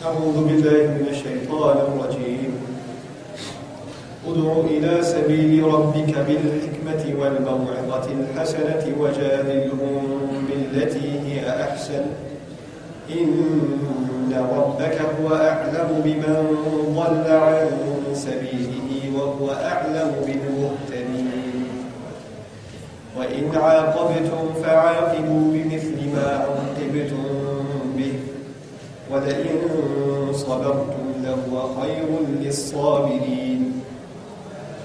أعوذ بالله من الشيطان الرجيم ادع إلى سبيل ربك بالحكمة والموعظة الحسنة وجادلهم بالتي هي أحسن إن ربك هو أعلم بمن ضل عن سبيله وهو أعلم بالمهتدين وإن عاقبتم فعاقبوا بمثل ما عوقبتم به ولئن صبرتم لهو خير للصابرين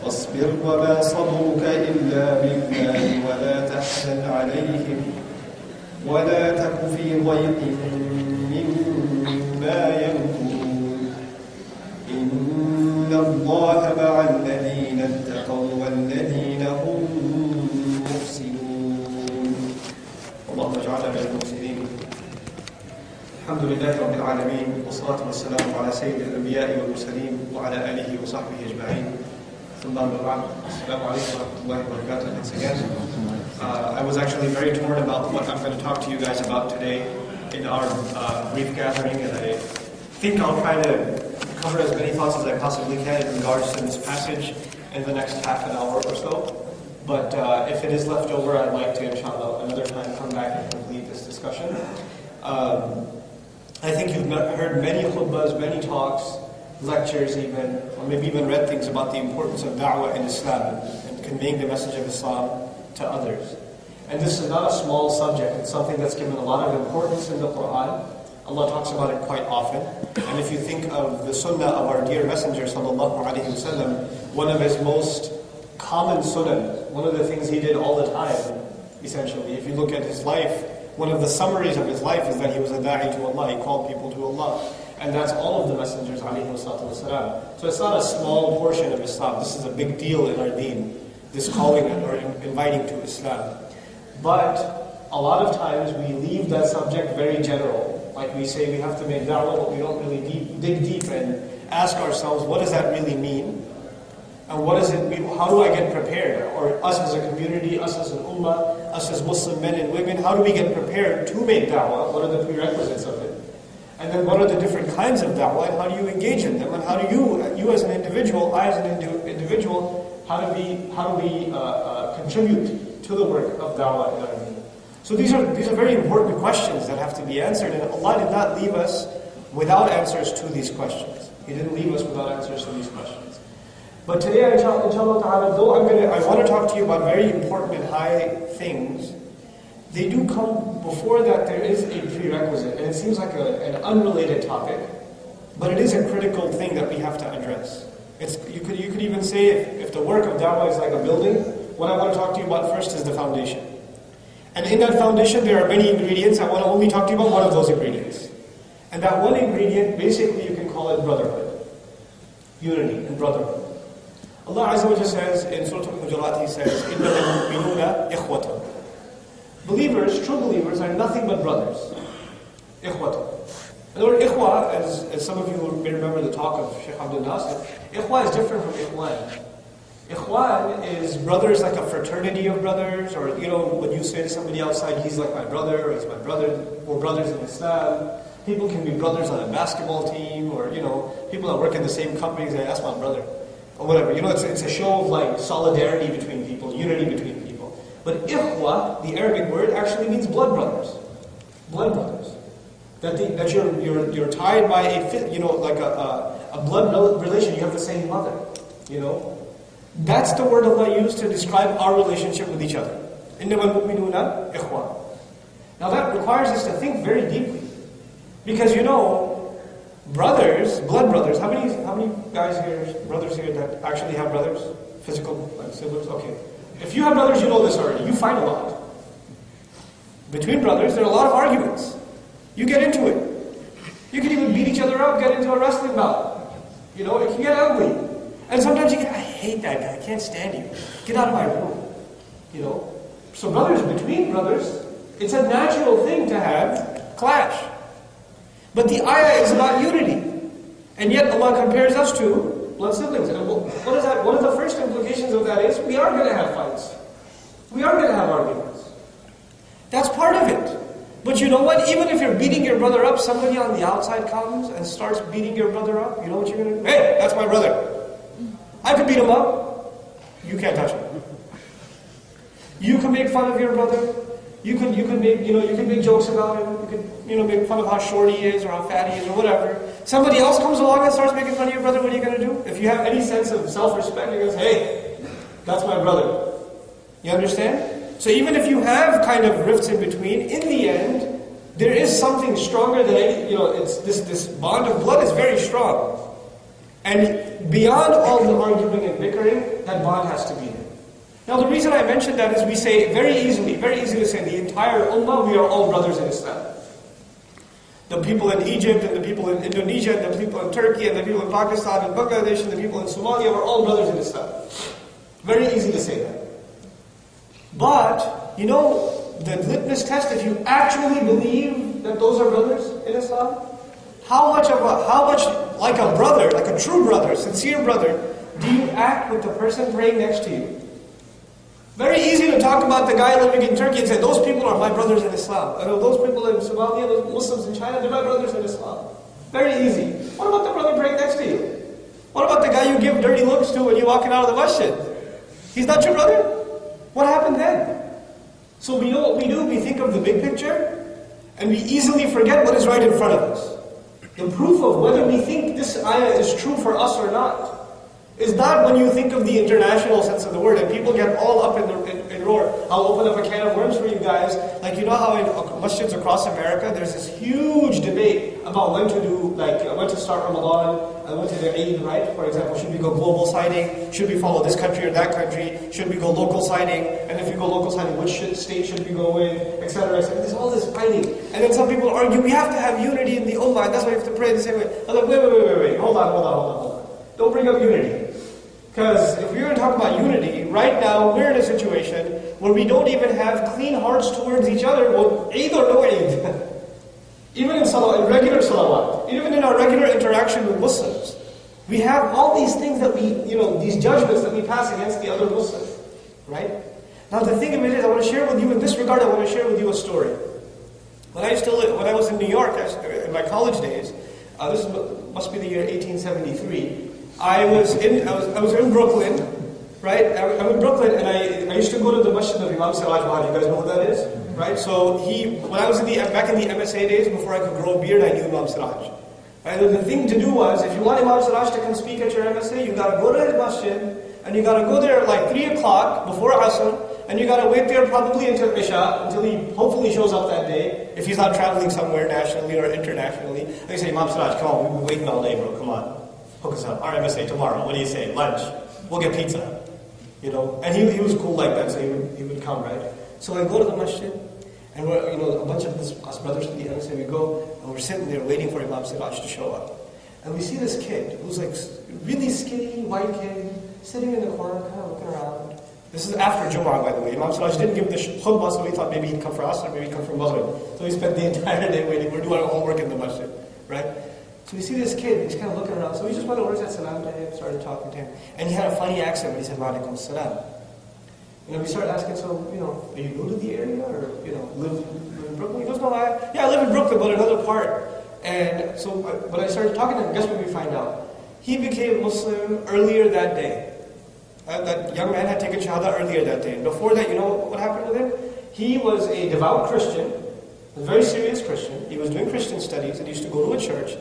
واصبر وما صبرك إلا بالله ولا تحزن عليهم ولا تك في ضيق مما يمكرون إن الله مع الذين اتقوا والذين هم محسنون اللهم اجعلنا من المحسنين. الحمد لله رب العالمين والصلاة والسلام على سيد الأنبياء والمرسلين وعلى آله وصحبه أجمعين. ثم أما بعد. السلام عليكم ورحمة الله وبركاته. Once again, I was actually very torn about what I'm going to talk to you guys about today in our brief gathering, and I think I'll try to cover as many thoughts as I possibly can in regards to this passage in the next half an hour or so. But if it is left over, I'd like to, inshallah, another time come back and complete this discussion. I think you've heard many khutbahs, many talks, lectures even, or maybe even read things about the importance of da'wah in Islam and conveying the message of Islam to others. And this is not a small subject. It's something that's given a lot of importance in the Quran. Allah talks about it quite often. And if you think of the sunnah of our dear Messenger sallallahu alaihi wasallam, one of his most common sunnah, one of the things he did all the time, essentially. If you look at his life, one of the summaries of his life is that he was a da'i to Allah. He called people to Allah. And that's all of the messengers alaihi wassalatu wassalam. So it's not a small portion of Islam. This is a big deal in our deen, this calling or inviting to Islam. But a lot of times we leave that subject very general. Like we say we have to make da'wah, but we don't really dig deep and ask ourselves, what does that really mean? And what does it mean? How do I get prepared? Or us as a community, us as an ummah, us as Muslim men and women, how do we get prepared to make da'wah? What are the prerequisites of it? And then what are the different kinds of da'wah and how do you engage in them? And how do you as an individual, I as an individual, how do we contribute to the work of da'wah in our deen? So these are very important questions that have to be answered, and Allah did not leave us without answers to these questions. He didn't leave us without answers to these questions. But today, inshallah ta'ala, though I want to talk to you about very important and high things, they do come before that there is a prerequisite, and it seems like an unrelated topic, but it is a critical thing that we have to address. You could even say if the work of da'wah is like a building, what I want to talk to you about first is the foundation. And in that foundation there are many ingredients. I want to only talk to you about one of those ingredients. And that one ingredient, basically you can call it brotherhood. Unity and brotherhood. Allah Azza wa Jalla says in Surah Al-Hujurat, He says, إِنَّمَا الْمُؤْمِنُونَ إِخْوَةٌ. Believers, true believers, are nothing but brothers. Ikhwatun. The word ikhwa, as some of you may remember the talk of Sheikh Abdul Nasir, ikhwa is different from ikhwan. Ikhwan is brothers like a fraternity of brothers, or when you say to somebody outside, he's like my brother, or he's my brother, we're brothers in Islam. People can be brothers on a basketball team, or people that work in the same company say, that's my brother. Or whatever. It's a show of like solidarity between people, unity between people. But ikhwa, the Arabic word, actually means blood brothers. Blood brothers. That you're tied by a blood relation. You have the same mother. That's the word Allah used to describe our relationship with each other. إِنَّمَا الْمُؤْمِنُونَ إِخْوَةٌ. Now that requires us to think very deeply. Because brothers, blood brothers, how many guys here, brothers here that actually have brothers? Physical, like siblings? Okay. If you have brothers, you know this already. You fight a lot. Between brothers, there are a lot of arguments. You get into it. You can even beat each other up, get into a wrestling bout. It can get ugly. And sometimes I hate that guy, I can't stand you. Get out of my room. So between brothers, it's a natural thing to have clash. But the ayah is about unity. And yet Allah compares us to blood siblings. And what is that? One of the first implications of that is we are going to have fights. We are going to have arguments. That's part of it. But you know what? Even if you're beating your brother up, somebody on the outside comes and starts beating your brother up. You know what you're going to do? Hey, that's my brother. I could beat him up. You can't touch him. You can make fun of your brother. You can make jokes about him. You can make fun of how short he is or how fat he is or whatever. Somebody else comes along and starts making fun of your brother. What are you going to do? If you have any sense of self-respect, you're going to say, hey, that's my brother. You understand? So even if you have kind of rifts in between, in the end, there is something stronger than any, it's this bond of blood is very strong. And beyond all the arguing and bickering, that bond has to be there. Now the reason I mention that is we say very easy to say the entire ummah, we are all brothers in Islam. The people in Egypt and the people in Indonesia and the people in Turkey and the people in Pakistan and Bangladesh and the people in Somalia, we're all brothers in Islam. Very easy to say that. But, the litmus test, if you actually believe that those are brothers in Islam, how much like a brother, like a true brother, sincere brother, do you act with the person praying next to you? Very easy to talk about the guy living in Turkey and say, those people are my brothers in Islam. Those people in Somalia, those Muslims in China, they're my brothers in Islam. Very easy. What about the brother praying next to you? What about the guy you give dirty looks to when you're walking out of the masjid? He's not your brother? What happened then? So we know what we do, we think of the big picture, and we easily forget what is right in front of us. The proof of whether we think this ayah is true for us or not is not when you think of the international sense of the word, and people get all up in roar. I'll open up a can of worms for you guys. Like, you know how in masjids across America, there's this huge debate about when to start Ramadan, and when to do Eid, right? For example, should we go global sighting? Should we follow this country or that country? Should we go local sighting? And if we go local sighting, which state should we go with? Etc. There's all this fighting. And then some people argue, we have to have unity in the ummah, and that's why we have to pray the same way. I'm like, wait. Hold on. Don't bring up unity. Because if we're going to talk about unity, right now we're in a situation where we don't even have clean hearts towards each other, well, Eid or no Eid. Even in regular salawat, even in our regular interaction with Muslims, we have all these things that these judgments that we pass against the other Muslims, right? Now the thing of it is, I want to share with you, in this regard, I want to share with you a story. When I was in New York, in my college days, this must be the year 1873, I was in Brooklyn, right? I'm in Brooklyn, and I used to go to the masjid of Imam Siraj Mahdi. You guys know who that is? Right? So when I was back in the MSA days, before I could grow a beard, I knew Imam Siraj. Right? And the thing to do was, if you want Imam Siraj to come speak at your MSA, you got to go to his masjid, and you got to go there at like 3 o'clock before Asr, and you got to wait there probably until Isha, until he hopefully shows up that day, if he's not traveling somewhere nationally or internationally. And you say, Imam Siraj, come on, we've been waiting all day, bro, come on. Hook us up. Our MSA tomorrow. What do you say? Lunch. We'll get pizza. And he was cool like that, so he would come, right? So I go to the masjid, and we're, a bunch of us brothers from the MSA, we go, and we're sitting there waiting for Imam Siraj to show up. And we see this kid, who's like really skinny, white kid, sitting in the corner, kind of looking around. This is after Jumu'ah, by the way. Imam Siraj didn't give the khutbah, so we thought maybe he'd come for us, or maybe he'd come for Maghrib. So we spent the entire day waiting. We're doing our homework in the masjid, right? So we see this kid, he's kind of looking around. So we just went over, said salam to him, started talking to him. And he had a funny accent when he said, wa alaikum salam. We started asking, so, are you new to the area, or, live in Brooklyn? He goes, no, I live in Brooklyn, but another part. And so when I started talking to him, guess what we find out? He became Muslim earlier that day. That young man had taken Shahada earlier that day. And before that, you know what happened with him? He was a devout Christian, a very serious Christian. He was doing Christian studies, and he used to go to a church.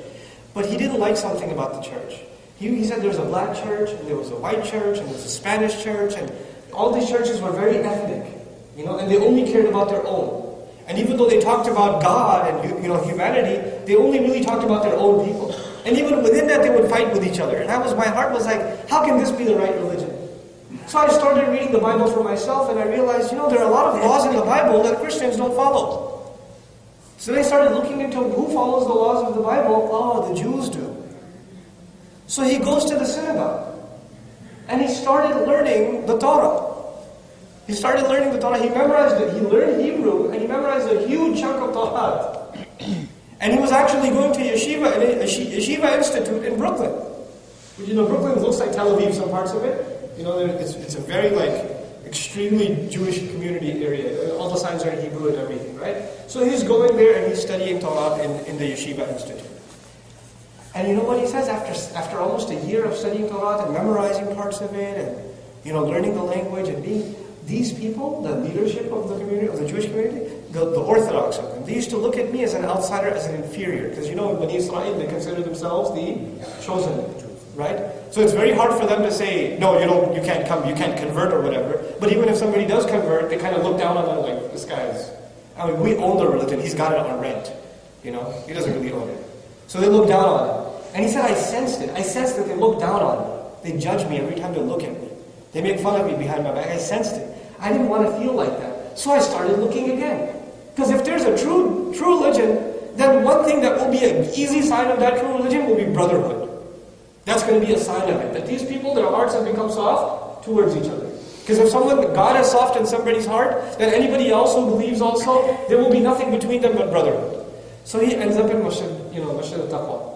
But he didn't like something about the church. He said there was a black church, and there was a white church, and there was a Spanish church, and all these churches were very ethnic, and they only cared about their own. And even though they talked about God and humanity, they only really talked about their own people. And even within that, they would fight with each other. And my heart was like, how can this be the right religion? So I started reading the Bible for myself, and I realized, there are a lot of laws in the Bible that Christians don't follow. So they started looking into who follows the laws of the Bible. Oh, the Jews do. So he goes to the synagogue, and he started learning the Torah. He memorized it. He learned Hebrew, and he memorized a huge chunk of Torah. And he was actually going to Yeshiva Institute in Brooklyn. Brooklyn looks like Tel Aviv, some parts of it. It's a very extremely Jewish community area. All the signs are in Hebrew and everything, right? So he's going there and he's studying Torah in the Yeshiva Institute. And you know what he says? After almost a year of studying Torah and memorizing parts of it and learning the language and being, these people, the leadership of the community, of the Jewish community, the Orthodox of them, they used to look at me as an outsider, as an inferior. Because when Israel, they consider themselves the chosen, right? So it's very hard for them to say, no, you can't come, you can't convert or whatever. But even if somebody does convert, they kind of look down on them like, this guy is, we own the religion, he's got it on rent. He doesn't really own it. So they look down on him. And he said, I sensed it. I sensed that they look down on me. They judge me every time they look at me. They make fun of me behind my back. I sensed it. I didn't want to feel like that. So I started looking again. Because if there's a true religion, then one thing that will be an easy sign of that true religion will be brotherhood. That's going to be a sign of it. That these people, their hearts have become soft towards each other. Because if God is soft in somebody's heart, then anybody else who believes also, there will be nothing between them but brotherhood. So he ends up in Masjid al-Taqwa.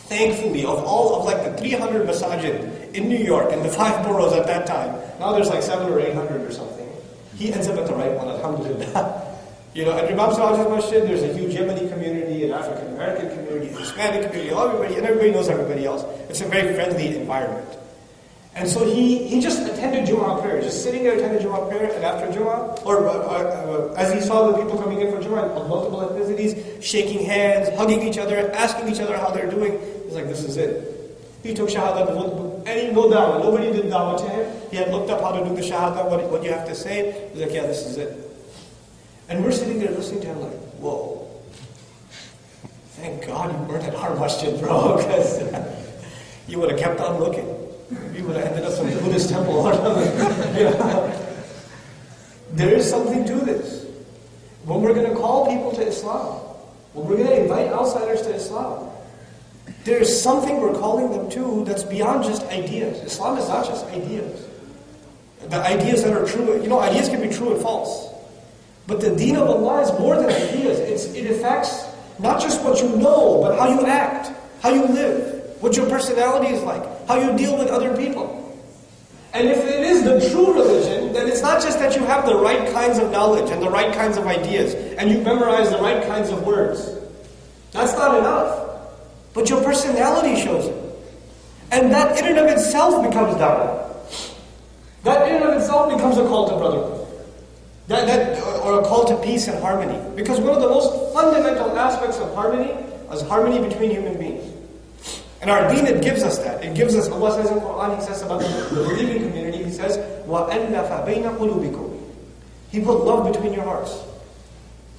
Thankfully, of all of the 300 masajid in New York, in the 5 boroughs at that time, now there's 700 or 800 or something, he ends up at the right one, alhamdulillah. At Imam Siraj's Masjid, there's a huge Yemeni community, an African American community, a Hispanic community, and everybody knows everybody else. It's a very friendly environment. And so he just attended Jumu'ah prayer, just sitting there attended Jumu'ah prayer, and after Jumu'ah, or as he saw the people coming in for Jumu'ah of multiple ethnicities, shaking hands, hugging each other, asking each other how they're doing, he's like, this is it. He took Shahada, no da'wah, nobody did da'wah to him. He had looked up how to do the Shahada, what you have to say. He's like, yeah, this is it. And we're sitting there listening to him like, whoa. Thank God you weren't at our masjid, bro, because you would have kept on looking. You would have ended up in a Buddhist temple or something. There is something to this. When we're going to call people to Islam, when we're going to invite outsiders to Islam, there's something we're calling them to that's beyond just ideas. Islam is not just ideas. The ideas that are true, ideas can be true and false. But the deen of Allah is more than ideas. It affects not just what you know, but how you act, how you live, what your personality is like, how you deal with other people. And if it is the true religion, then it's not just that you have the right kinds of knowledge and the right kinds of ideas, and you memorize the right kinds of words. That's not enough. But your personality shows it. And that in and of itself becomes da'wah. That in and of itself becomes a call to brotherhood. Or a call to peace and harmony. Because one of the most fundamental aspects of harmony is harmony between human beings. And our deen, it gives us that. It gives us, Allah says in the Quran, He says about the believing community, He says, وَأَلَّفَ بَيْنَ قُلُوبِكُمْ. He put love between your hearts.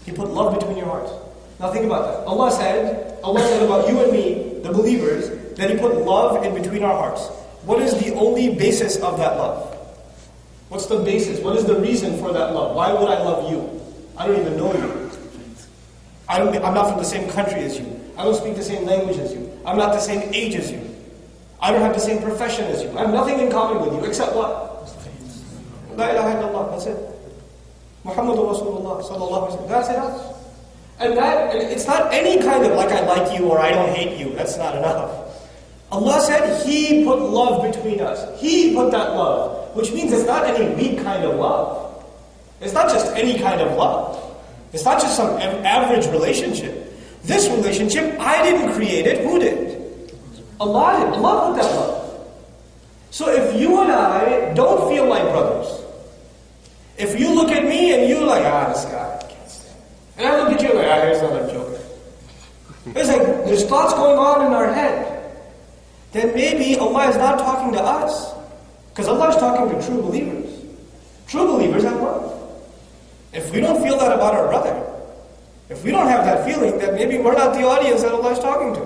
He put love between your hearts. Now think about that. Allah said about you and me, the believers, that He put love in between our hearts. What is the only basis of that love? What's the basis? What is the reason for that love? Why would I love you? I don't even know you. I'm not from the same country as you. I don't speak the same language as you. I'm not the same age as you. I don't have the same profession as you. I have nothing in common with you except what? La ilaha illallah. That's it. Muhammadur Rasulullah sallallahu alaihi wasallam. That's enough. And it's not any kind of like I like you or I don't hate you. That's not enough. Allah said He put love between us. He put that love. Which means it's not any weak kind of love. It's not just any kind of love. It's not just some average relationship. This relationship, I didn't create it. Who did? Allah did. Allah put that love. So if you and I don't feel like brothers, if you look at me and you're like, this guy, I can't stand him. And I look at you like, here's another joker. It's like, there's thoughts going on in our head. Then maybe Allah is not talking to us. Because Allah is talking to true believers. True believers have love. If we don't feel that about our brother, if we don't have that feeling, then maybe we're not the audience that Allah is talking to.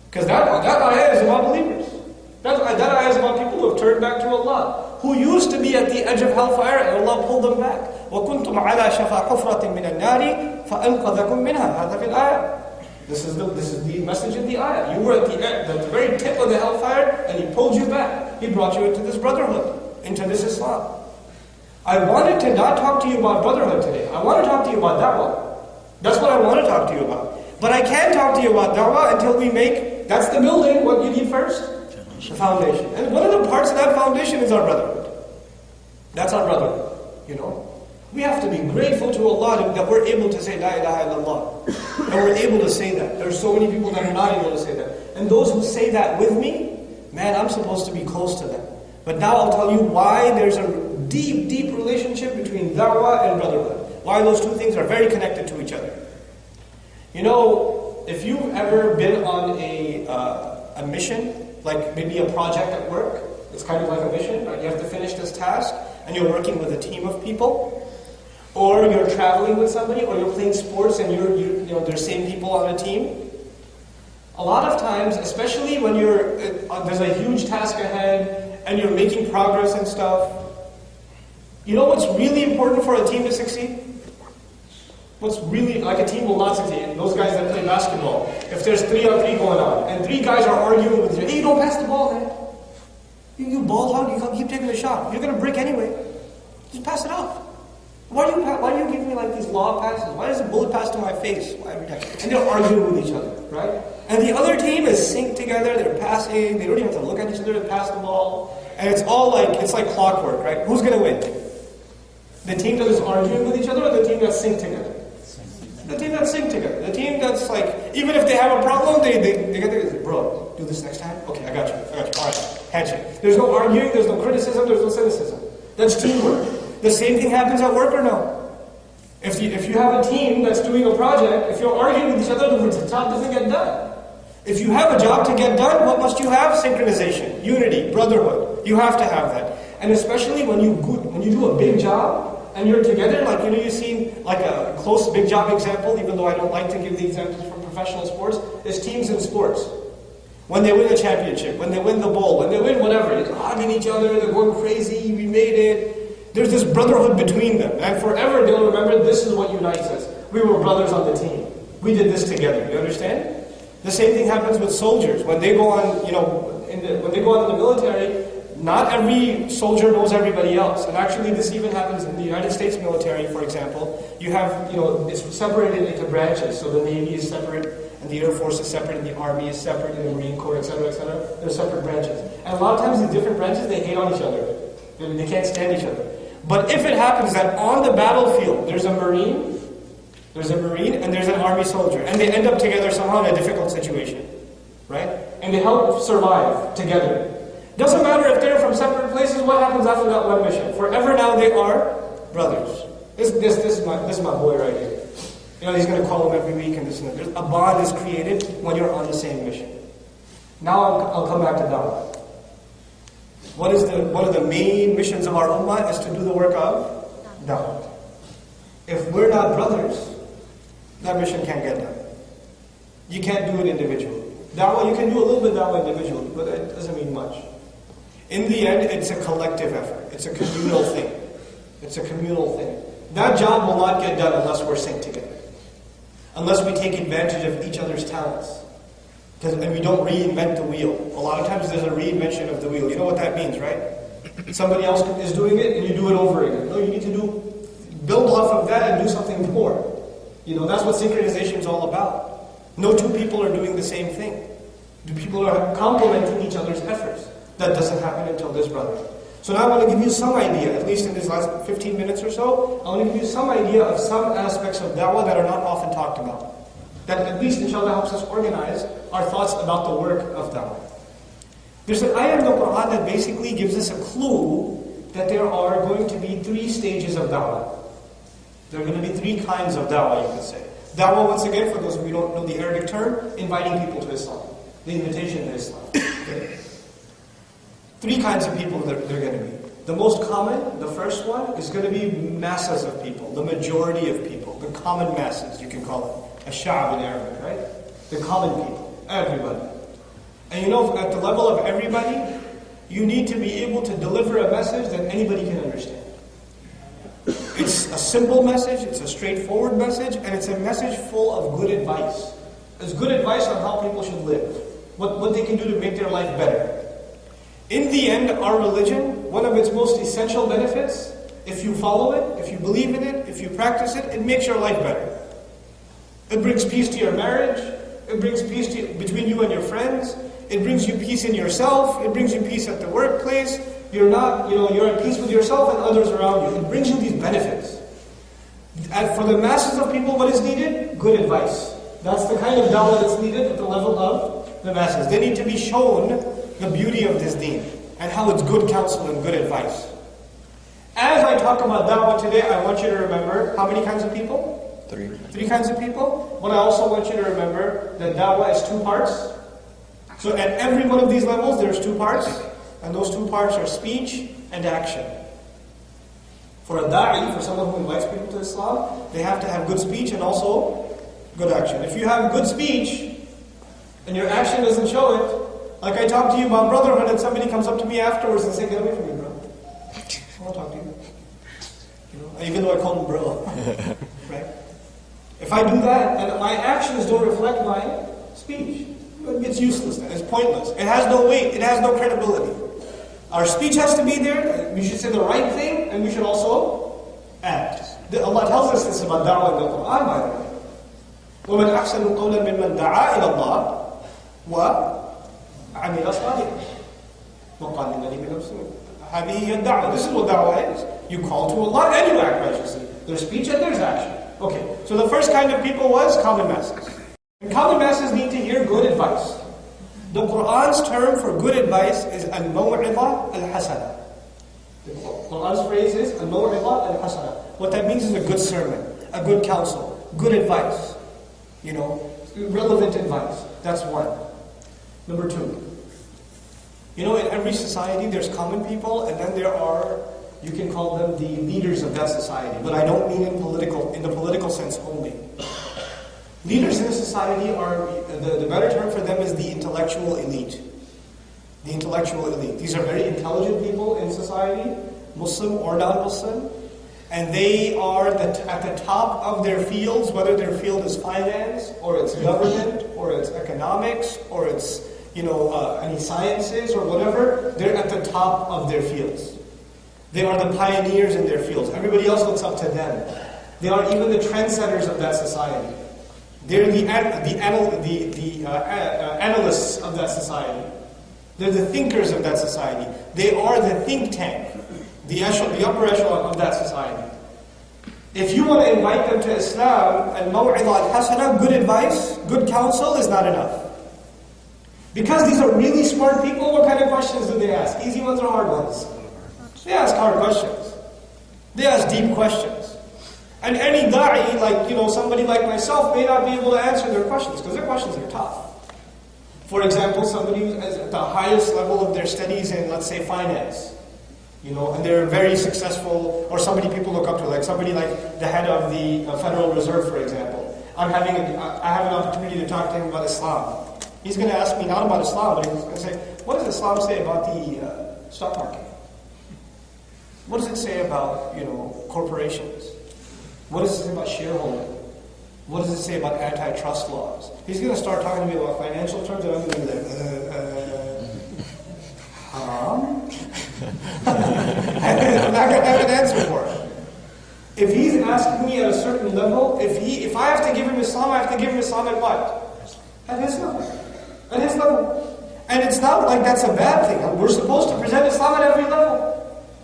Because that ayah is about believers. That ayah is about people who have turned back to Allah, who used to be at the edge of hellfire and Allah pulled them back. وَكُنْتُمْ عَلَى شَفَا حُفْرَةٍ مِنَ النَّارِ فَأَنْقَذَكُمْ مِنْهَا. هذا في الآية. This is the message of the ayah. You were at the very tip of the hellfire and He pulled you back. He brought you into this brotherhood, into this Islam. I wanted to not talk to you about brotherhood today. I want to talk to you about da'wah. That's what I want to talk to you about. But I can't talk to you about da'wah until we make, that's the building, what you need first? The foundation. And one of the parts of that foundation is our brotherhood. That's our brother, you know. We have to be grateful to Allah that we're able to say La ilaha illallah. And we're able to say that. There are so many people that are not able to say that. And those who say that with me, man, I'm supposed to be close to them. But now I'll tell you why there's a deep, deep relationship between da'wah and brotherhood. Why those two things are very connected to each other. You know, if you've ever been on a mission, like maybe a project at work, it's kind of like a mission, right? You have to finish this task, and you're working with a team of people, or you're traveling with somebody, or you're playing sports and you know there's same people on a team. A lot of times, especially when there's a huge task ahead and you're making progress and stuff, you know what's really important for a team to succeed? What's really, like a team will not succeed. Those guys that play basketball, if there's 3-on-3 going on, and 3 guys are arguing with you, hey, don't pass the ball, man. You ball hog, you keep taking the shot. You're going to break anyway. Just pass it off. Why do you give me like these law passes? Why does a bullet pass to my face every time? And they're arguing with each other, right? And the other team is synced together, they're passing, they don't even have to look at each other to pass the ball. And it's like clockwork, right? Who's going to win? The team that is arguing with each other, or the team that's synced together? The team that's synced together. The team that's like, even if they have a problem, they get together, bro, do this next time? Okay, I got you. All right, handshake. There's no arguing, there's no criticism, there's no cynicism. That's teamwork. The same thing happens at work or no? If you have a team that's doing a project, if you're arguing with each other, the job doesn't get done. If you have a job to get done, what must you have? Synchronization, unity, brotherhood. You have to have that. And especially when you do a big job, and you're together, like, you know, you see like a close big job example, even though I don't like to give the examples from professional sports, is teams in sports. When they win a championship, when they win the bowl, when they win whatever, they're hugging each other, they're going crazy, we made it. There's this brotherhood between them. And forever they'll remember this is what unites us. We were brothers on the team. We did this together. You understand? The same thing happens with soldiers. When they go on, you know, when they go on in the military, not every soldier knows everybody else. And actually this even happens in the United States military, for example. You have, you know, it's separated into branches. So the Navy is separate, and the Air Force is separate, and the Army is separate, and the Marine Corps, etc., etc. They're separate branches. And a lot of times the different branches, they hate on each other. They can't stand each other. But if it happens that on the battlefield, there's a Marine, and there's an Army soldier, and they end up together somehow in a difficult situation, right? And they help survive together. Doesn't matter if they're from separate places, what happens after that one mission? Forever now they are brothers. This is my boy right here. You know, he's going to call him every week and this and that. A bond is created when you're on the same mission. Now I'll come back to da'wah. One of the main missions of our ummah is to do the work of da'wah. If we're not brothers, that mission can't get done. You can't do it individually. Da'wah, you can do a little bit of da'wah individually, but it doesn't mean much. In the end, it's a collective effort. It's a communal thing. It's a communal thing. That job will not get done unless we're synced together. Unless we take advantage of each other's talents. And we don't reinvent the wheel. A lot of times there's a reinvention of the wheel. You know what that means, right? Somebody else is doing it and you do it over again. No, you need to build off of that and do something more. You know, that's what synchronization is all about. No two people are doing the same thing. People are complementing each other's efforts. That doesn't happen until this brother. So now I want to give you some idea, at least in these last 15 minutes or so, I want to give you some idea of some aspects of da'wah that are not often talked about. That at least inshallah helps us organize our thoughts about the work of da'wah. There's an ayah in the Quran that basically gives us a clue that there are going to be 3 stages of da'wah. There are going to be 3 kinds of da'wah, you could say. Da'wah, once again, for those of you who don't know the Arabic term, inviting people to Islam. The invitation to Islam. Okay? 3 kinds of people that they're going to be. The most common, the first one, is going to be masses of people, the majority of people, the common masses, you can call it. Ash-sha'b in Arabic, right? The common people, everybody. And you know, at the level of everybody, you need to be able to deliver a message that anybody can understand. It's a simple message, it's a straightforward message, and it's a message full of good advice. It's good advice on how people should live, what they can do to make their life better. In the end, our religion, one of its most essential benefits, if you follow it, if you believe in it, if you practice it, it makes your life better. It brings peace to your marriage, it brings peace between you and your friends, it brings you peace in yourself, it brings you peace at the workplace, you're not, you're at peace with yourself and others around you. It brings you these benefits. And for the masses of people, what is needed? Good advice. That's the kind of da'wah that's needed at the level of the masses. They need to be shown the beauty of this deen and how it's good counsel and good advice. As I talk about da'wah today, I want you to remember how many kinds of people? Three kinds of people. But I also want you to remember that da'wah is 2 parts. So at every one of these levels, there's 2 parts. And those 2 parts are speech and action. For a da'i, for someone who invites people to Islam, they have to have good speech and also good action. If you have good speech and your action doesn't show it, like I talk to you about brotherhood and somebody comes up to me afterwards and say, "Get away from me, bro. I won't talk to you." Even though I call him bro. Right? If I do that and my actions don't reflect my speech, it's useless then. It's pointless. It has no weight. It has no credibility. Our speech has to be there. We should say the right thing and we should also act. Allah tells us this about da'wah in the Quran, by the way. وَمَنْ أَحْسَنُ قَوْلًا مِمَّنْ دَعَا إِلَى اللَّهِ وَعَمِلَ صَالِحًا وَقَالَ إِنَّنِي مِنَ الْمُسْلِمِينَ. هذه هي الدعوة. This is what da'wah is. You call to Allah and you act righteously. There's speech and there's action. Okay, so the first kind of people was common masses. And common masses need to hear good advice. The Quran's term for good advice is al-maw'idha al-hasana. The Quran's phrase is al-maw'idha al-hasana. What that means is a good sermon, a good counsel, good advice. Relevant advice. That's one. Number 2. In every society there's common people and then there are, you can call them the leaders of that society. But I don't mean in the political sense only. Leaders in a society are, the better term for them is the intellectual elite. The intellectual elite. These are very intelligent people in society, Muslim or non-Muslim. And they are at the top of their fields, whether their field is finance, or it's government, or it's economics, or it's, any sciences, or whatever. They're at the top of their fields. They are the pioneers in their fields. Everybody else looks up to them. They are even the trendsetters of that society. They're the analysts of that society. They're the thinkers of that society. They are the think tank, the upper echelon of that society. If you want to invite them to Islam, al-maw'idha al-hasana, good advice, good counsel is not enough. Because these are really smart people, what kind of questions do they ask? Easy ones or hard ones? They ask hard questions. They ask deep questions. And any da'i, somebody like myself, may not be able to answer their questions, because their questions are tough. For example, somebody who's at the highest level of their studies in, let's say, finance, and they're very successful, or somebody people look up to, like somebody like the head of the Federal Reserve, for example. I have an opportunity to talk to him about Islam. He's going to ask me not about Islam, but he's going to say, what does Islam say about the stock market? What does it say about, corporations? What does it say about shareholding? What does it say about antitrust laws? He's going to start talking to me about financial terms, and I'm going to be like, I'm not going to have an answer for it. If he's asking me at a certain level, if I have to give him Islam, I have to give him Islam at what? At his level. At his level. And it's not like that's a bad thing. We're supposed to present Islam at every level.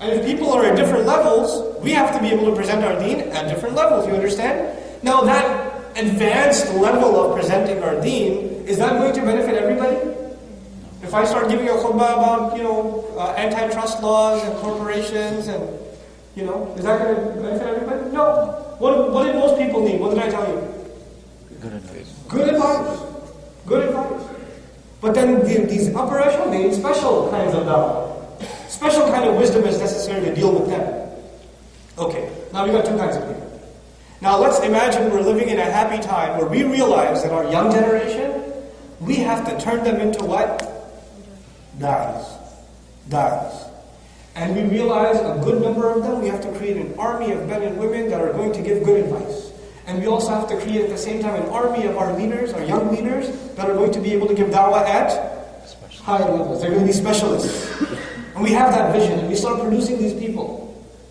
And if people are at different levels, we have to be able to present our deen at different levels, you understand? Now that advanced level of presenting our deen, is that going to benefit everybody? If I start giving a khutbah about, antitrust laws and corporations and, is that going to benefit everybody? No. What did most people need? What did I tell you? Good advice. Good advice. Good advice. But then these upper echelon, they need special kinds of da'wah. Special kind of wisdom is necessary to deal with them. Okay, now we've got 2 kinds of people. Now let's imagine we're living in a happy time where we realize that our young generation, we have to turn them into what? Da'is. And we realize a good number of them, we have to create an army of men and women that are going to give good advice. And we also have to create at the same time an army of our leaders, our young leaders, that are going to be able to give da'wah at high levels. They're going to be specialists. And we have that vision, and we start producing these people.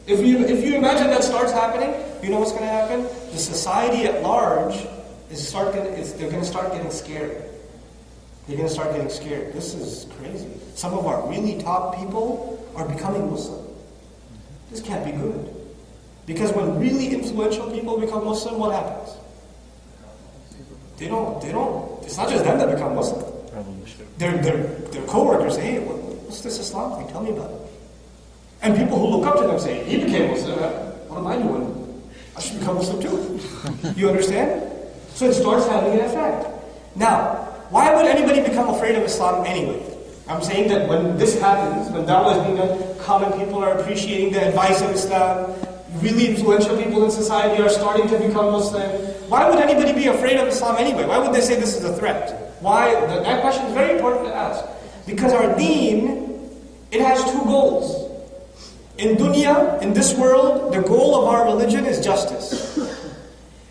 If you imagine that starts happening, you know what's going to happen? The society at large they're going to start getting scared. They're going to start getting scared. This is crazy. Some of our really top people are becoming Muslim. This can't be good. Because when really influential people become Muslim, what happens? They don't, it's not just them that become Muslim. Their co-workers say, hey, what's this Islam thing? Tell me about it. And people who look up to them say, he became Muslim, what am I doing? I should become Muslim too. You understand? So it starts having an effect. Now, why would anybody become afraid of Islam anyway? I'm saying that when this happens, when da'wah is being done, common people are appreciating the advice of Islam, really influential people in society are starting to become Muslim. Why would anybody be afraid of Islam anyway? Why would they say this is a threat? Why? That question is very important to ask. Because our deen, it has two goals. In dunya, in this world, the goal of our religion is justice.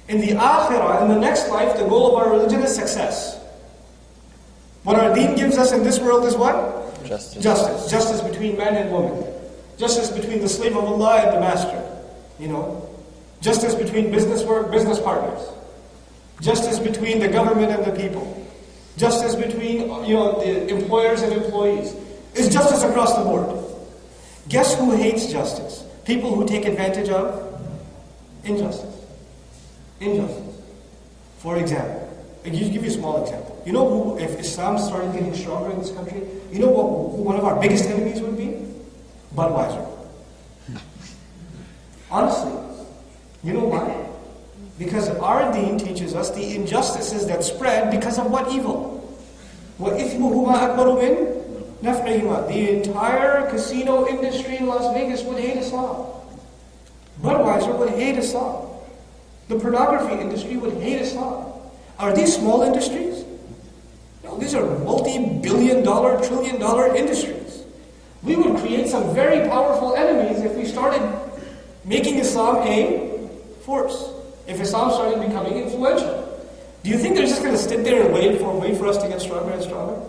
In the akhirah, in the next life, the goal of our religion is success. What our deen gives us in this world is what? Justice. Justice. Justice between man and woman. Justice between the slave of Allah and the master. Justice between business partners. Justice between the government and the people. Justice between the employers and employees. It's justice across the board. Guess who hates justice? People who take advantage of injustice. Injustice. For example, I'll give you a small example. You know who, if Islam started getting stronger in this country, you know who one of our biggest enemies would be? Budweiser. Honestly. You know why? Because our deen teaches us the injustices that spread because of what evil? وَإِثْمُهُمَا أَكْبَرُ مِنْ نَفْعِهِمَا. The entire casino industry in Las Vegas would hate Islam. Budweiser would hate Islam. The pornography industry would hate Islam. Are these small industries? No, these are multi-billion-dollar, trillion-dollar industries. We would create some very powerful enemies if we started making Islam a force. If Islam started becoming influential. Do you think they're just going to sit there and wait for us to get stronger and stronger?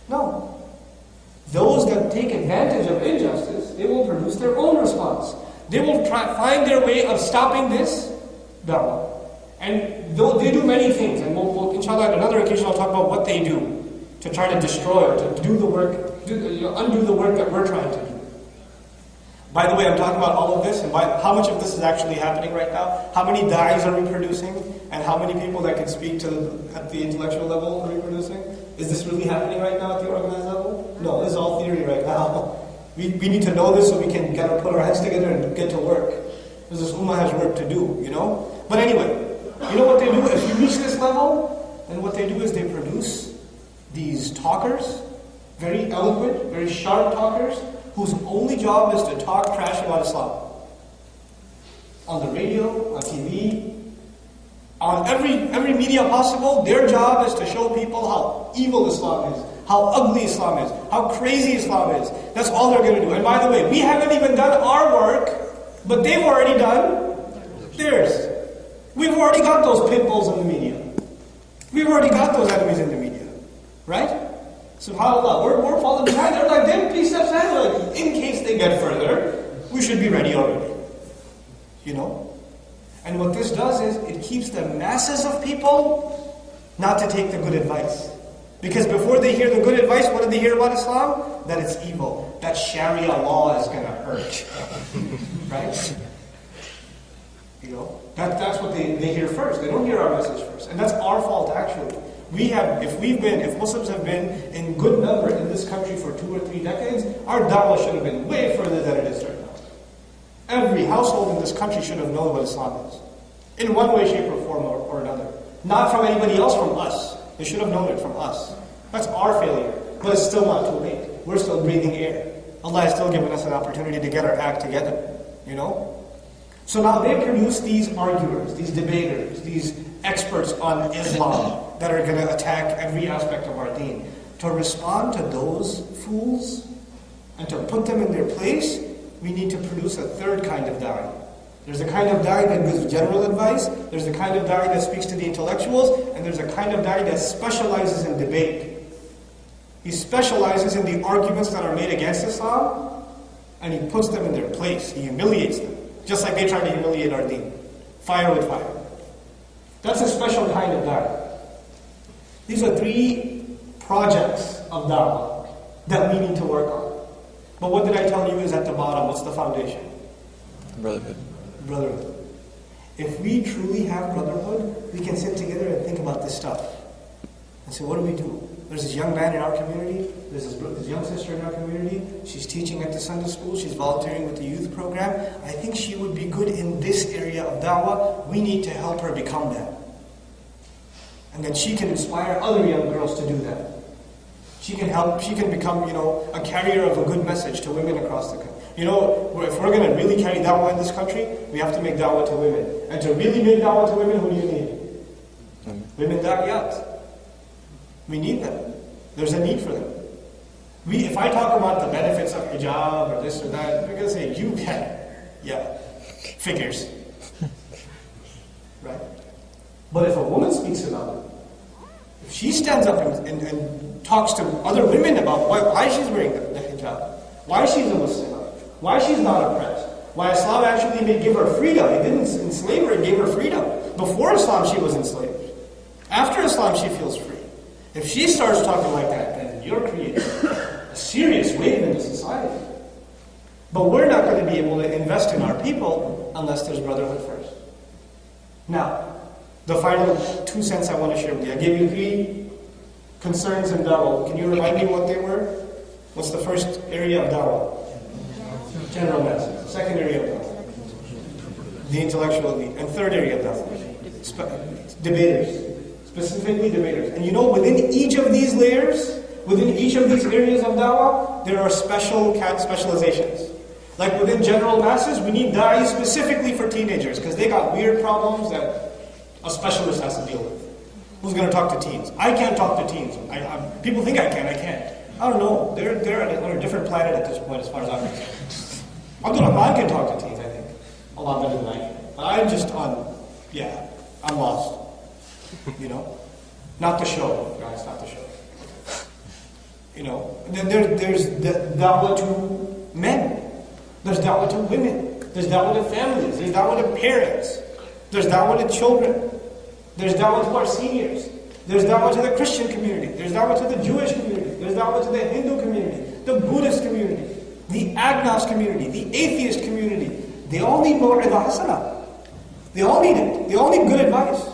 No. Those that take advantage of injustice, they will produce their own response. They will find their way of stopping this da'wah. And they do many things, and we'll inshallah, on another occasion, I'll talk about what they do to try to destroy or to do the work, undo the work that we're trying to do. By the way, I'm talking about all of this, and how much of this is actually happening right now? How many da'is are we producing? And how many people that can speak at the intellectual level are we producing? Is this really happening right now at the organized level? No, this is all theory right now. We need to know this so we can put our heads together and get to work. Because this ummah has work to do, But anyway, you know what they do? If you reach this level, then what they do is they produce these talkers, very eloquent, very sharp talkers, whose only job is to talk trash about Islam. On the radio, on TV, on every media possible, their job is to show people how evil Islam is, how ugly Islam is, how crazy Islam is. That's all they're going to do. And by the way, we haven't even done our work, but they've already done theirs. We've already got those pit bulls in the media. We've already got those enemies in the media. Right? SubhanAllah, we're falling behind. They're like, them precepts ahead. In case they get further, we should be ready already. And what this does is, it keeps the masses of people not to take the good advice. Because before they hear the good advice, what did they hear about Islam? That it's evil. That Sharia law is going to hurt. Right? That's what they hear first. They don't hear our message first. And that's our fault actually. If Muslims have been in good number in this country for 2 or 3 decades, our da'wah should have been way further than it is right now. Every household in this country should have known what Islam is. In one way, shape, or form or another. Not from anybody else, from us. They should have known it from us. That's our failure. But it's still not too late. We're still breathing air. Allah has still given us an opportunity to get our act together. So now they produce these arguers, these debaters, these experts on Islam that are going to attack every aspect of our deen. To respond to those fools and to put them in their place, we need to produce a third kind of da'i. There's a kind of da'i that gives general advice, there's a kind of da'i that speaks to the intellectuals, and there's a kind of da'i that specializes in debate. He specializes in the arguments that are made against Islam, and he puts them in their place. He humiliates them, just like they try to humiliate our deen. Fire with fire. That's a special kind of da'i. These are 3 projects of da'wah that we need to work on. But what did I tell you is at the bottom? What's the foundation? Brotherhood. Brotherhood. If we truly have brotherhood, we can sit together and think about this stuff. And say, what do we do? There's this young man in our community. There's this young sister in our community. She's teaching at the Sunday school. She's volunteering with the youth program. I think she would be good in this area of da'wah. We need to help her become that. And then she can inspire other young girls to do that. She can become, a carrier of a good message to women across the country. If we're going to really carry da'wah in this country, we have to make da'wah to women. And to really make da'wah to women, who do you need? Women da'iyat. We need them. There's a need for them. If I talk about the benefits of hijab or this or that, they're going to say, you can. Yeah, figures. Right? But if a woman speaks about it, if she stands up and talks to other women about why she's wearing the hijab, why she's a Muslim, why she's not oppressed, why Islam actually may give her freedom. It didn't enslave her, it gave her freedom. Before Islam, she was enslaved. After Islam, she feels free. If she starts talking like that, then you're creating a serious wave in the society. But we're not going to be able to invest in our people unless there's brotherhood first. Now, the final 2 cents I want to share with you. I gave you 3 concerns in da'wah. Can you remind me what they were? What's the first area of da'wah? General message. Second area of da'wah? The intellectual elite. And third area of da'wah? Debaters. Specifically debaters. And within each of these layers, within each of these areas of da'wah, there are specializations. Like within general masses, we need da'i specifically for teenagers, because they got weird problems that a specialist has to deal with. Who's going to talk to teens? I can't talk to teens. People think I can. I can't. I don't know. They're on a different planet at this point, as far as I'm concerned. Abdul Rahman can talk to teens, I think, a lot better than I can. But I'm just I'm lost. Not the show, guys, not the show. Then there's the da'wah to men. There's da'wah to women. There's da'wah to families. There's da'wah to parents. There's da'wah to children. There's da'wah to our seniors. There's da'wah to the Christian community. There's da'wah to the Jewish community. There's da'wah to the Hindu community, the Buddhist community, the agnos community, the atheist community. They all need maw'idah hasana. They all need it. They all need good advice.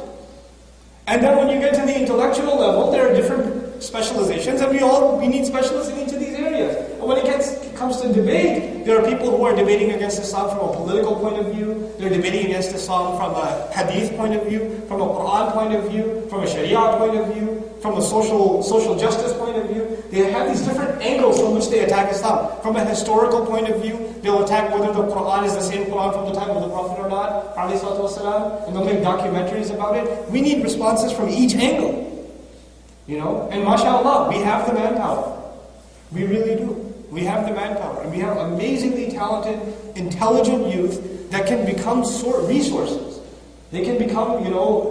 And then when you get to the intellectual level, there are different specializations, and we need specialists in each of these areas. And when it comes to debate, there are people who are debating against Islam from a political point of view, they're debating against Islam from a hadith point of view, from a Quran point of view, from a Sharia point of view, from a social justice point of view. They have these different angles from which they attack Islam. From a historical point of view, they'll attack whether the Quran is the same Quran from the time of the Prophet or not, and they'll make documentaries about it. We need responses from each angle. And mashallah, we have the manpower. We really do. We have the manpower. And we have amazingly talented, intelligent youth that can become resources. They can become,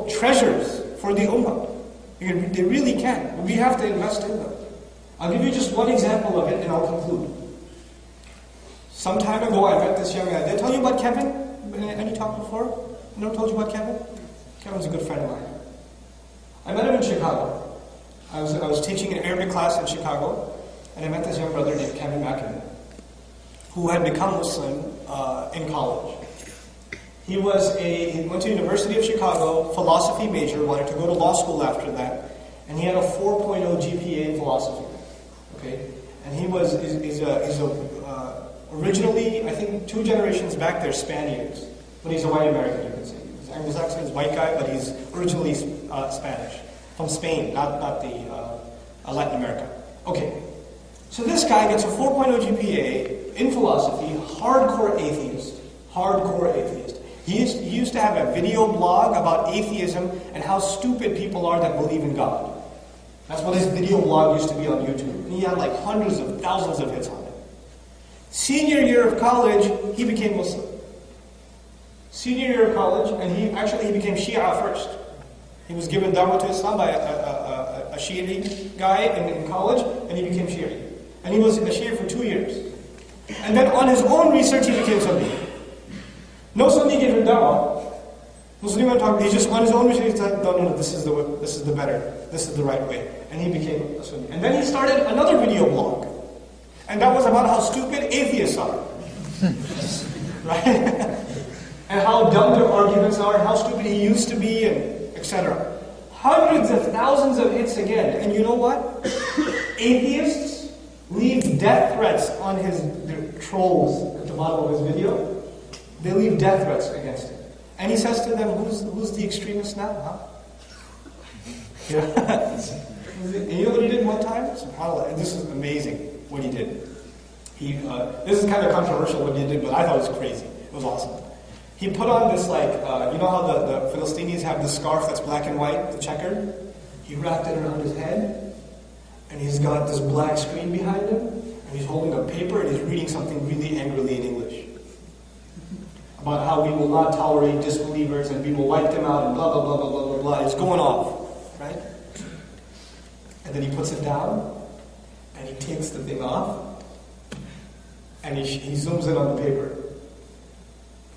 treasures for the ummah. They really can. We have to invest in them. I'll give you just one example of it and I'll conclude. Some time ago I met this young guy. Did I tell you about Kevin? Any talk before? Never told you about Kevin? Kevin's a good friend of mine. I met him in Chicago. I was teaching an Arabic class in Chicago, and I met this young brother named Kevin McInerney, who had become Muslim in college. He went to University of Chicago, philosophy major, wanted to go to law school after that, and he had a 4.0 GPA in philosophy. Okay, and he's originally, I think 2 generations back, they're Spaniards, but he's a white American, you can say. His Anglo-Saxon is white guy, but he's originally Spanish, from Spain, not Latin America. Okay, so this guy gets a 4.0 GPA in philosophy, hardcore atheist. He used to have a video blog about atheism and how stupid people are that believe in God. That's what his video blog used to be on YouTube. And he had like hundreds of thousands of hits on it. Senior year of college, he became Muslim. Senior year of college, and he became Shia first. He was given dawah to Islam by a Shi'i guy in college, and he became Shi'i. And he was a Shi'i for 2 years. And then on his own research, he became Sunni. No Sunni gave him dawah. No Sunni went talk. He just on his own research, he said, no, this is the right way. And he became a Sunni. And then he started another video blog. And that was about how stupid atheists are. Right? And how dumb their arguments are, and how stupid he used to be, and etc. Hundreds of thousands of hits again. And you know what? Atheists leave death threats on their trolls at the bottom of his video. They leave death threats against him. And he says to them, who's the extremist now, huh? Yeah. And you know what he did one time? SubhanAllah, and this is amazing what he did. This is kind of controversial what he did, but I thought it was crazy. It was awesome. He put on this, you know how the Philistines have the scarf that's black and white, the checkered? He wrapped it around his head, and he's got this black screen behind him, and he's holding a paper, and he's reading something really angrily in English. About how we will not tolerate disbelievers, and we will wipe them out, and blah, blah, blah, blah, blah, blah, blah. It's going off, right? And then he puts it down, and he takes the thing off, and he zooms in on the paper.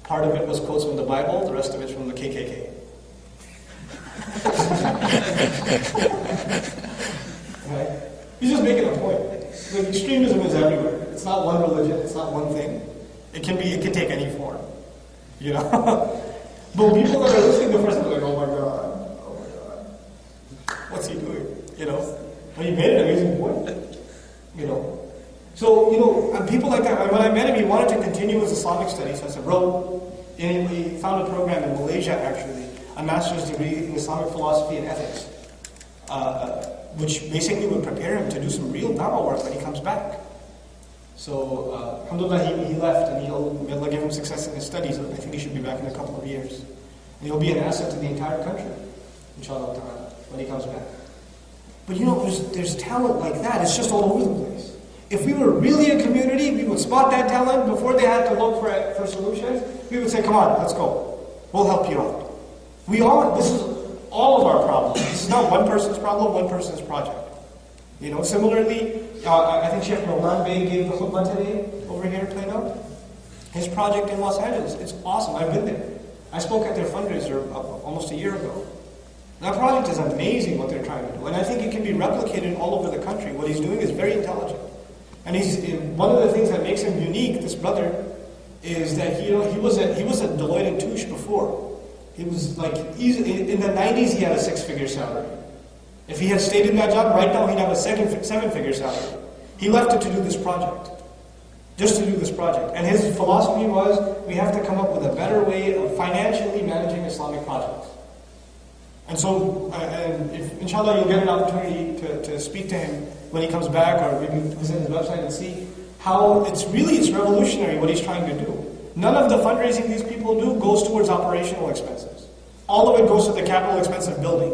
Part of it was quotes from the Bible, the rest of it's from the KKK. Right? He's just making a point. Like, extremism is everywhere. It's not one religion, it's not one thing. It can take any form. You know? But people that are listening to the first are like, oh my God, what's he doing? You know? But he made an amazing point. You know? So, and people like that, when I met him, he wanted to continue his Islamic studies. So I said, bro, and he found a program in Malaysia, actually, a master's degree in Islamic philosophy and ethics, which basically would prepare him to do some real dawah work when he comes back. So, alhamdulillah, he left, and may Allah give him success in his studies. I think he should be back in a couple of years. And he'll be an asset to the entire country, inshallah ta'ala, when he comes back. But there's talent like that. It's just all over the place. If we were really a community, we would spot that talent before they had to look for solutions. We would say, come on, let's go. We'll help you out. This is all of our problems. This is not one person's problem, one person's project. Similarly, I think Sheikh Nouman gave the khutbah today over here in Plano. His project in Los Angeles, it's awesome. I've been there. I spoke at their fundraiser almost a year ago. That project is amazing what they're trying to do. And I think it can be replicated all over the country. What he's doing is very intelligent. And one of the things that makes him unique, this brother, is that he was at Deloitte and Touche before. He was in the 90s he had a 6-figure salary. If he had stayed in that job, right now he'd have a 7-figure salary. He left it to do this project. Just to do this project. And his philosophy was, we have to come up with a better way of financially managing Islamic projects. And so, if inshallah you'll get an opportunity to speak to him when he comes back, or maybe visit his website and see how it's revolutionary what he's trying to do. None of the fundraising these people do goes towards operational expenses. All of it goes to the capital expense of building.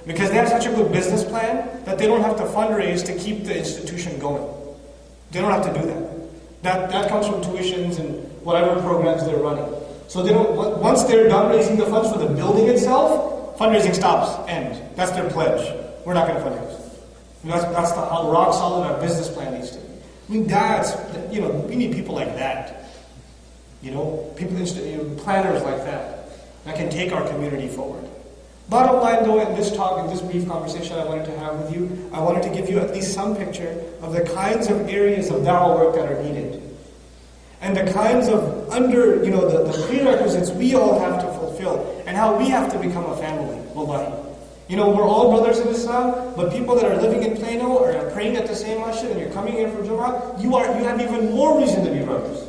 Because they have such a good business plan that they don't have to fundraise to keep the institution going. They don't have to do that. That comes from tuitions and whatever programs they're running. So once they're done raising the funds for the building itself, fundraising stops, end. That's their pledge. We're not going to fundraise. That's how rock solid our business plan needs to be. I mean, we need people like that. People, planners like that can take our community forward. Bottom line though, in this brief conversation I wanted to have with you, I wanted to give you at least some picture of the kinds of areas of da'wah work that are needed. And the kinds of the prerequisites we all have to fulfill, and how we have to become a family, wallahi. We're all brothers in Islam, but people that are living in Plano or are praying at the same masjid and you're coming here for Jum'ah, you have even more reason to be brothers.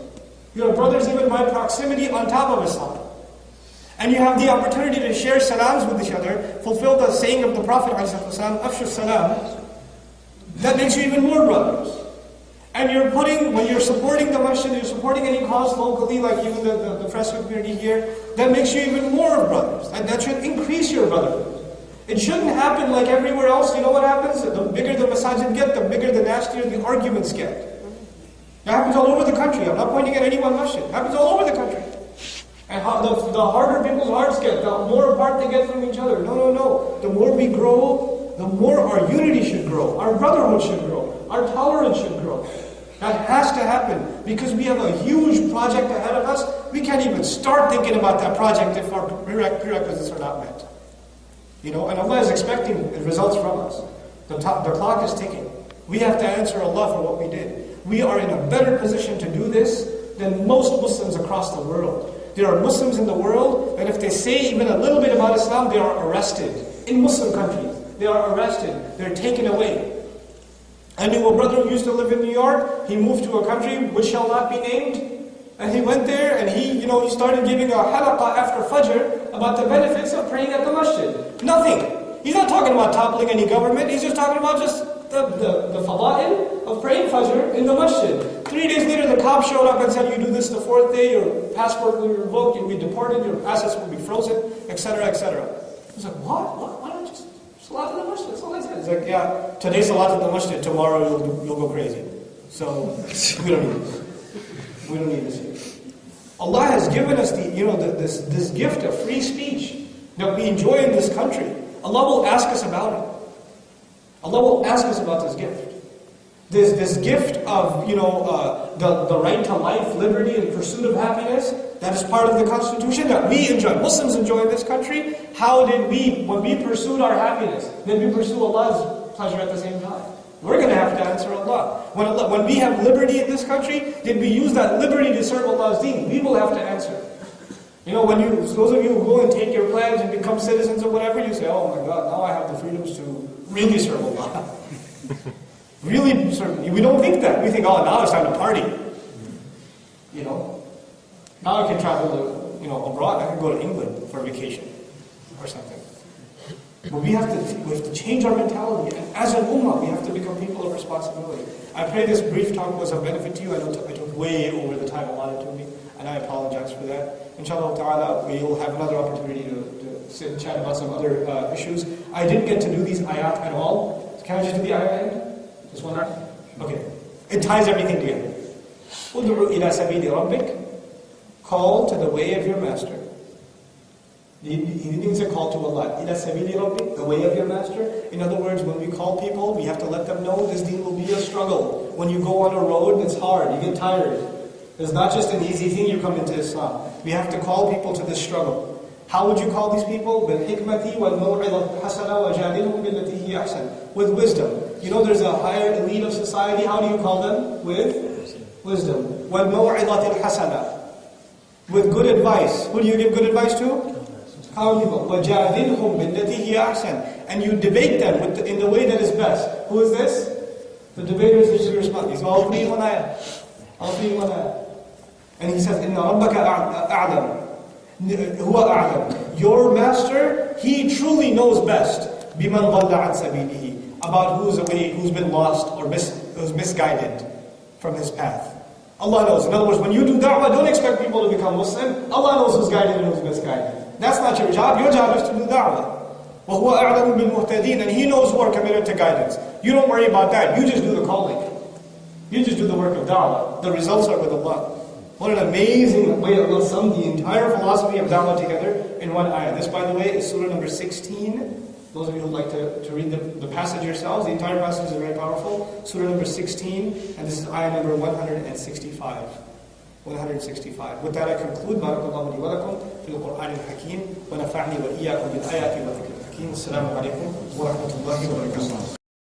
You are brothers even by proximity on top of Islam. And you have the opportunity to share salams with each other, fulfill the saying of the Prophet ﷺ, Afshu salam. That makes you even more brothers. And when you're supporting the masjid, you're supporting any cause locally, like even the Fresco community here, that makes you even more brothers. And that should increase your brotherhood. It shouldn't happen like everywhere else. You know what happens? The bigger the masajid get, the bigger the nastier the arguments get. It happens all over the country. I'm not pointing at any one masjid. It happens all over the country. And the harder people's hearts get, the more apart they get from each other. No. The more we grow, the more our unity should grow. Our brotherhood should grow. Our tolerance should grow. That has to happen because we have a huge project ahead of us. We can't even start thinking about that project if our prerequisites are not met. And Allah is expecting results from us. The clock is ticking. We have to answer Allah for what we did. we are in a better position to do this than most Muslims across the world. There are Muslims in the world that if they say even a little bit about Islam, they are arrested. In Muslim countries, they are arrested. They're taken away. I knew a brother who used to live in New York. He moved to a country which shall not be named. And he went there and he started giving a halaqah after Fajr about the benefits of praying at the masjid. Nothing. He's not talking about toppling any government. He's just talking about just the fada'il of praying Fajr in the masjid. 3 days later, the cops showed up and said, you do this the 4th day, your passport will be revoked, you'll be deported, your assets will be frozen, etc., etc. He's like, what? Why don't you just salat in the masjid? That's all I said. He's like, yeah, today salat in the masjid, tomorrow you'll go crazy. So, we don't need this. We don't need this here. Allah has given us this gift of free speech that we enjoy in this country. Allah will ask us about it. Allah will ask us about this gift. This gift of the right to life, liberty, and pursuit of happiness, that is part of the Constitution that we enjoy. Muslims enjoy in this country. How did we, when we pursued our happiness, did we pursue Allah's pleasure at the same time? We're going to have to answer Allah. When we have liberty in this country, did we use that liberty to serve Allah's deen? We will have to answer. Those of you who go and take your pledge and become citizens or whatever, you say, oh my God, now I have the freedoms to really serve Allah. Really serve. We don't think that. We think, oh, now it's time to party. Now I can travel to, abroad. I can go to England for a vacation or something. But we have to change our mentality. And as an ummah, we have to become people of responsibility. I pray this brief talk was of benefit to you. I know I took way over the time allotted to me, and I apologize for that. Inshallah ta'ala, we will have another opportunity to sit and chat about some other issues. I didn't get to do these ayat at all. Can I just do the ayat? Just one ayat? Okay. It ties everything together. Ud'u ila sabili rabbik. Call to the way of your master. He needs a call to Allah. Ila sabili rabbik, the way of your master. In other words, when we call people, we have to let them know this deen will be a struggle. When you go on a road, it's hard. You get tired. It's not just an easy thing you come into Islam. We have to call people to this struggle. How would you call these people? بِالْحِكْمَةِ وَالْمَوْعِظَةِ الْحَسَنَةِ وَجَادِلْهُمْ بِالَّتِي هِيَ أَحْسَنُ. With wisdom. There's a higher elite of society. How do you call them? With wisdom. وَالْمَوْعِظَةِ الْحَسَنَةِ. With good advice. Who do you give good advice to? How people? وَجَادِلْهُمْ بِالَّتِي هِيَ أَحْسَنُ. And you debate them in the way that is best. Who is this? The debater is the respond. He's all three in one ayah. All three in one ayah. And he says, إِنَّ رَبَّكَ أَعْلَمُ. هُوَ أَعْلَمُ. Your master, he truly knows best. بِمَنْ ضَلَّ عَنْ سَبِيلِهِ. About who's been lost or who's misguided from his path. Allah knows. In other words, when you do da'wah, don't expect people to become Muslim. Allah knows who's guided and who's misguided. That's not your job. Your job is to do da'wah. وَهُوَ أَعْلَمُ بِالْمُهْتَدِينَ. And he knows who are committed to guidance. You don't worry about that. You just do the calling. You just do the work of da'wah. The results are with Allah. What an amazing way Allah summed the entire philosophy of da'wah together in one ayah. This, by the way, is surah number 16. Those of you who would like to read the passage yourselves, the entire passage is very powerful. Surah number 16, and this is ayah number 165. 165. With that I conclude. Barakallahu li wa lakum fil Qur'an al-Hakim wa nafa'ni wa iyyakum bil ayati wa dhikr al-Hakim. Assalamu alaikum wa rahmatullahi wa barakatuh.